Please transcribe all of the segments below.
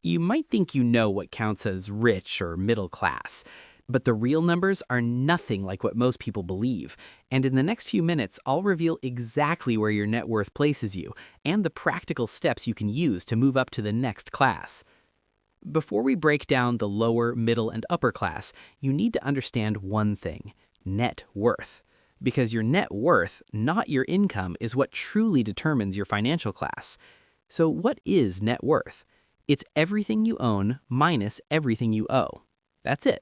You might think you know what counts as rich or middle class, but the real numbers are nothing like what most people believe. And in the next few minutes, I'll reveal exactly where your net worth places you and the practical steps you can use to move up to the next class. Before we break down the lower, middle, and upper class, you need to understand one thing: net worth. Because your net worth, not your income, is what truly determines your financial class. So, what is net worth? It's everything you own minus everything you owe. That's it.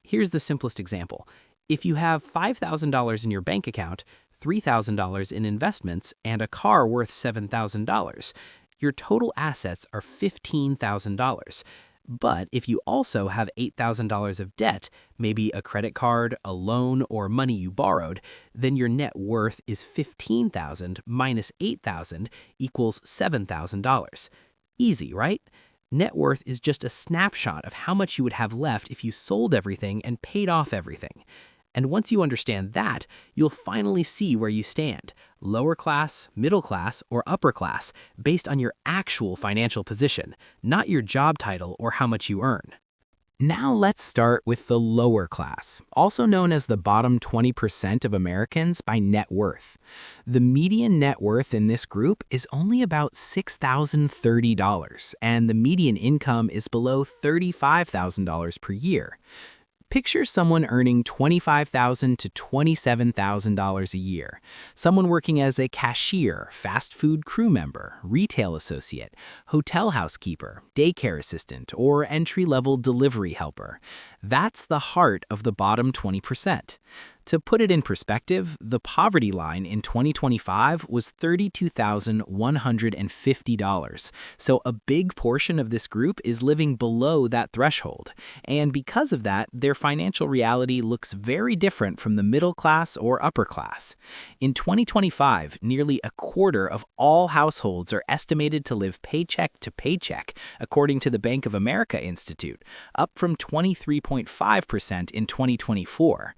Here's the simplest example. If you have $5,000 in your bank account, $3,000 in investments, and a car worth $7,000, your total assets are $15,000. But if you also have $8,000 of debt, maybe a credit card, a loan, or money you borrowed, then your net worth is $15,000 minus $8,000 equals $7,000. Easy, right? Net worth is just a snapshot of how much you would have left if you sold everything and paid off everything. And once you understand that, you'll finally see where you stand: lower class, middle class, or upper class, based on your actual financial position, not your job title or how much you earn. Now let's start with the lower class, also known as the bottom 20% of Americans by net worth. The median net worth in this group is only about $6,030, and the median income is below $35,000 per year. Picture someone earning $25,000 to $27,000 a year. Someone working as a cashier, fast food crew member, retail associate, hotel housekeeper, daycare assistant, or entry-level delivery helper. That's the heart of the bottom 20%. To put it in perspective, the poverty line in 2025 was $32,150. So a big portion of this group is living below that threshold. And because of that, their financial reality looks very different from the middle class or upper class. In 2025, nearly a quarter of all households are estimated to live paycheck to paycheck, according to the Bank of America Institute, up from 23.5% in 2024.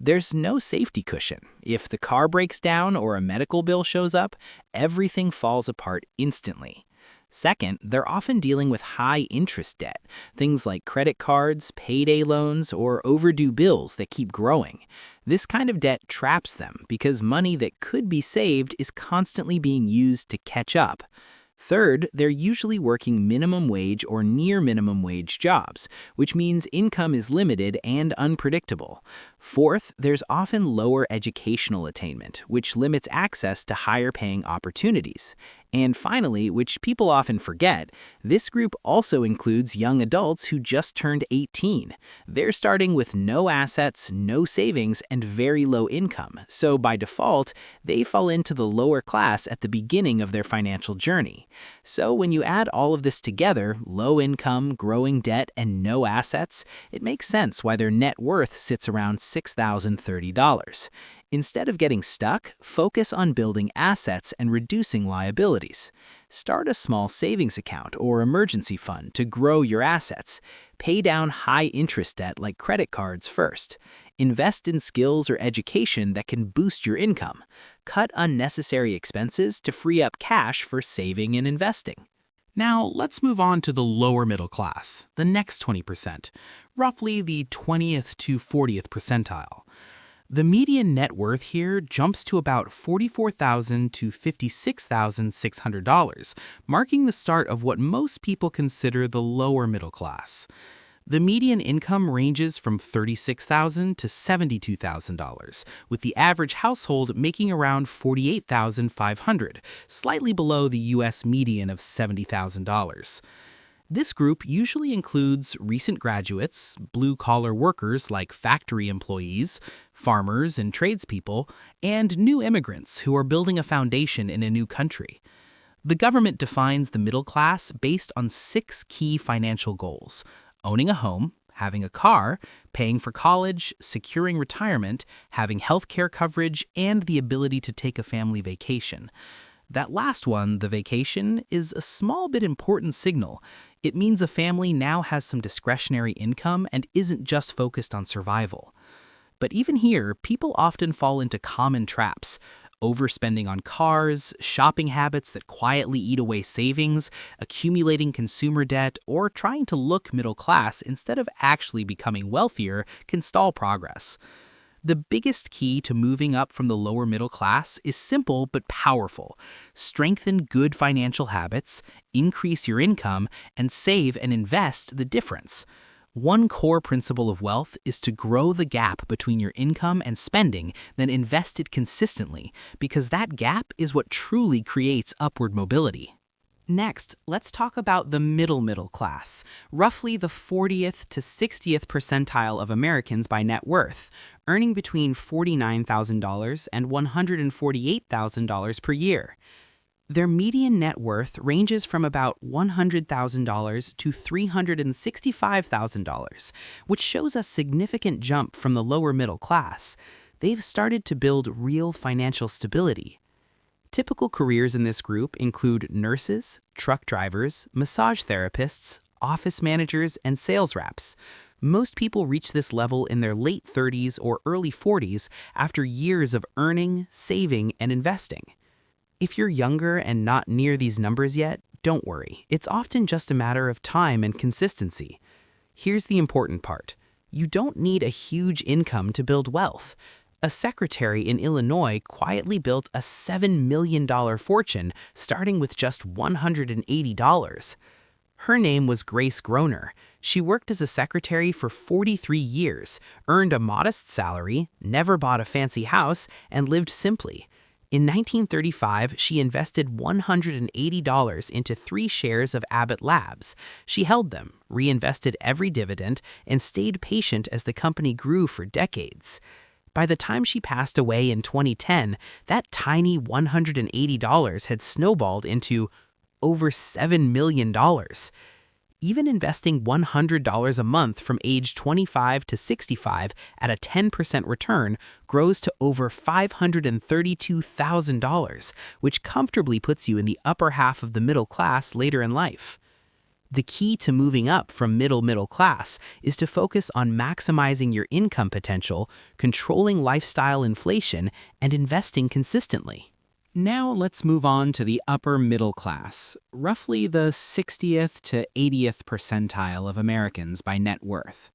There's no safety cushion. If the car breaks down or a medical bill shows up, everything falls apart instantly. Second, they're often dealing with high interest debt, things like credit cards, payday loans, or overdue bills that keep growing. This kind of debt traps them because money that could be saved is constantly being used to catch up. Third, they're usually working minimum wage or near minimum wage jobs, which means income is limited and unpredictable. Fourth, there's often lower educational attainment, which limits access to higher paying opportunities. And finally, which people often forget, this group also includes young adults who just turned 18. They're starting with no assets, no savings, and very low income. So by default, they fall into the lower class at the beginning of their financial journey. So when you add all of this together, low income, growing debt, and no assets, it makes sense why their net worth sits around $6,030. Instead of getting stuck, focus on building assets and reducing liabilities. Start a small savings account or emergency fund to grow your assets. Pay down high-interest debt like credit cards first. Invest in skills or education that can boost your income. Cut unnecessary expenses to free up cash for saving and investing. Now, let's move on to the lower middle class, the next 20%, roughly the 20th to 40th percentile. The median net worth here jumps to about $44,000 to $56,600, marking the start of what most people consider the lower middle class. The median income ranges from $36,000 to $72,000, with the average household making around $48,500, slightly below the U.S. median of $70,000. This group usually includes recent graduates, blue-collar workers like factory employees, farmers and tradespeople, and new immigrants who are building a foundation in a new country. The government defines the middle class based on 6 key financial goals: owning a home, having a car, paying for college, securing retirement, having health care coverage, and the ability to take a family vacation. That last one, the vacation, is a small but important signal. It means a family now has some discretionary income and isn't just focused on survival. But even here, people often fall into common traps. Overspending on cars, shopping habits that quietly eat away savings, accumulating consumer debt, or trying to look middle class instead of actually becoming wealthier can stall progress. The biggest key to moving up from the lower middle class is simple but powerful. Strengthen good financial habits, increase your income, and save and invest the difference. One core principle of wealth is to grow the gap between your income and spending, then invest it consistently, because that gap is what truly creates upward mobility. Next, let's talk about the middle class, roughly the 40th to 60th percentile of Americans by net worth, earning between $49,000 and $148,000 per year. Their median net worth ranges from about $100,000 to $365,000, which shows a significant jump from the lower middle class. They've started to build real financial stability. Typical careers in this group include nurses, truck drivers, massage therapists, office managers, and sales reps. Most people reach this level in their late 30s or early 40s after years of earning, saving, and investing. If you're younger and not near these numbers yet, don't worry. It's often just a matter of time and consistency. Here's the important part. You don't need a huge income to build wealth. A secretary in Illinois quietly built a $7 million fortune starting with just $180. Her name was Grace Groner. She worked as a secretary for 43 years, earned a modest salary, never bought a fancy house, and lived simply. In 1935, she invested $180 into 3 shares of Abbott Labs. She held them, reinvested every dividend, and stayed patient as the company grew for decades. By the time she passed away in 2010, that tiny $180 had snowballed into over $7 million. Even investing $100 a month from age 25 to 65 at a 10% return grows to over $532,000, which comfortably puts you in the upper half of the middle class later in life. The key to moving up from middle class is to focus on maximizing your income potential, controlling lifestyle inflation, and investing consistently. Now let's move on to the upper middle class, roughly the 60th to 80th percentile of Americans by net worth.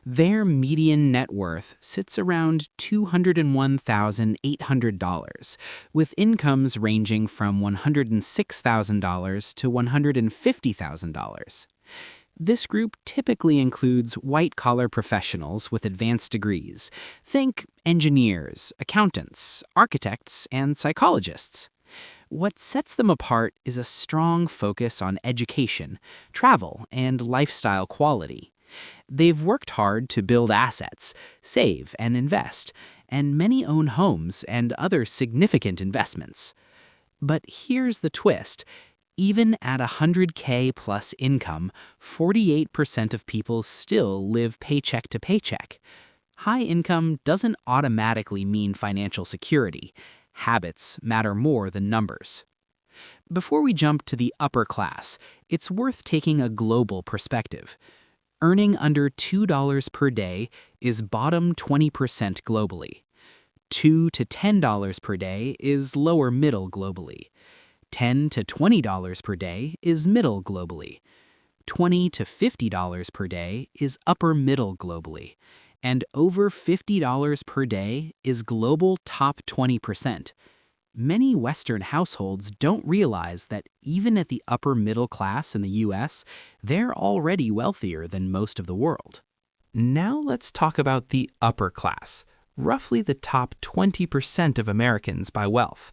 Their median net worth sits around $201,800, with incomes ranging from $106,000 to $150,000. This group typically includes white-collar professionals with advanced degrees. Think engineers, accountants, architects, and psychologists. What sets them apart is a strong focus on education, travel, and lifestyle quality. They've worked hard to build assets, save and invest, and many own homes and other significant investments. But here's the twist. Even at $100K plus income, 48% of people still live paycheck to paycheck. High income doesn't automatically mean financial security. Habits matter more than numbers. Before we jump to the upper class, it's worth taking a global perspective. Earning under $2 per day is bottom 20% globally. $2 to $10 per day is lower middle globally. $10 to $20 per day is middle globally. $20 to $50 per day is upper middle globally. And over $50 per day is global top 20%. Many Western households don't realize that even at the upper middle class in the US, they're already wealthier than most of the world. Now let's talk about the upper class, roughly the top 20% of Americans by wealth.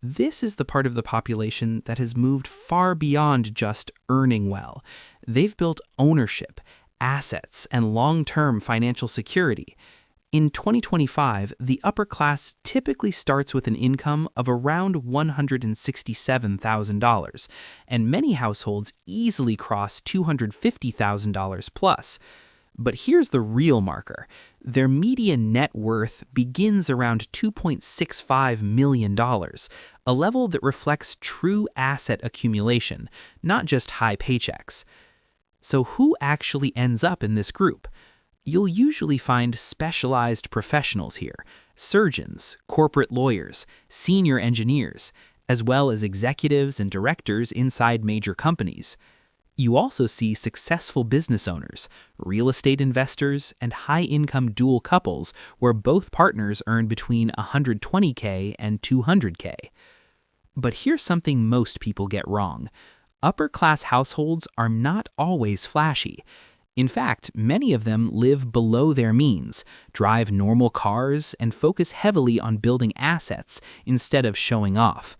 This is the part of the population that has moved far beyond just earning well. They've built ownership, assets, and long-term financial security. In 2025, the upper class typically starts with an income of around $167,000, and many households easily cross $250,000 plus. But here's the real marker. Their median net worth begins around $2.65 million, a level that reflects true asset accumulation, not just high paychecks. So who actually ends up in this group? You'll usually find specialized professionals here, surgeons, corporate lawyers, senior engineers, as well as executives and directors inside major companies. You also see successful business owners, real estate investors, and high-income dual couples where both partners earn between $120K and $200K. But here's something most people get wrong. Upper-class households are not always flashy. In fact, many of them live below their means, drive normal cars, and focus heavily on building assets instead of showing off.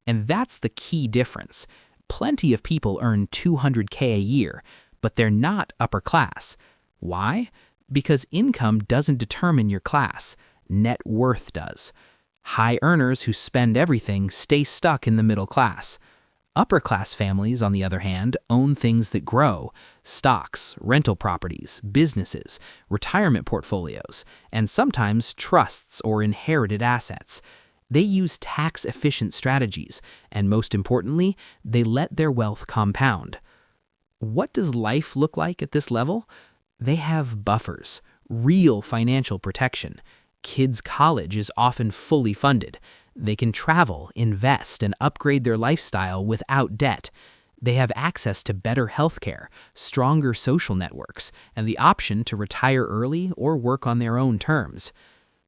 And that's the key difference. Plenty of people earn $200K a year, but they're not upper class. Why? Because income doesn't determine your class. Net worth does. High earners who spend everything stay stuck in the middle class. Upper-class families, on the other hand, own things that grow: stocks, rental properties, businesses, retirement portfolios, and sometimes trusts or inherited assets. They use tax-efficient strategies, and most importantly, they let their wealth compound. What does life look like at this level? They have buffers, real financial protection. Kids' college is often fully funded. They can travel, invest, and upgrade their lifestyle without debt. They have access to better healthcare, stronger social networks, and the option to retire early or work on their own terms.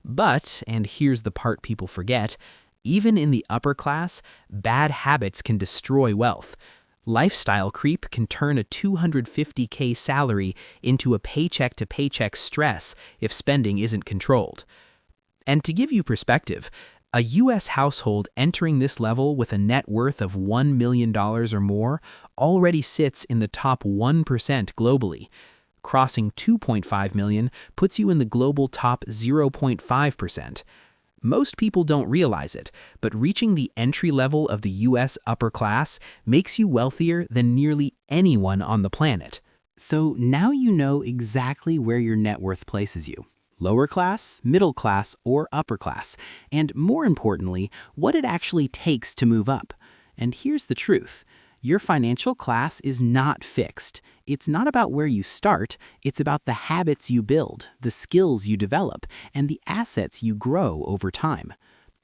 But, and here's the part people forget, even in the upper class, bad habits can destroy wealth. Lifestyle creep can turn a $250K salary into a paycheck-to-paycheck stress if spending isn't controlled. And to give you perspective, a U.S. household entering this level with a net worth of $1 million or more already sits in the top 1% globally. Crossing 2.5 million puts you in the global top 0.5%. Most people don't realize it, but reaching the entry level of the U.S. upper class makes you wealthier than nearly anyone on the planet. So now you know exactly where your net worth places you: lower class, middle class, or upper class, and more importantly, what it actually takes to move up. And here's the truth. Your financial class is not fixed. It's not about where you start, it's about the habits you build, the skills you develop, and the assets you grow over time.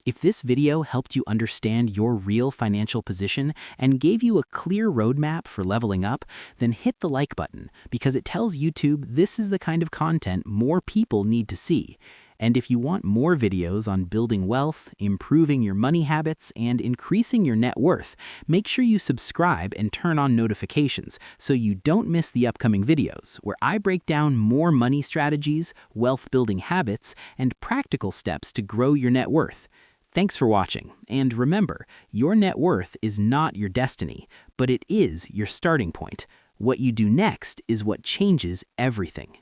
If this video helped you understand your real financial position and gave you a clear roadmap for leveling up, then hit the like button, because it tells YouTube this is the kind of content more people need to see. And if you want more videos on building wealth, improving your money habits, and increasing your net worth, make sure you subscribe and turn on notifications so you don't miss the upcoming videos where I break down more money strategies, wealth-building habits, and practical steps to grow your net worth. Thanks for watching, and remember, your net worth is not your destiny, but it is your starting point. What you do next is what changes everything.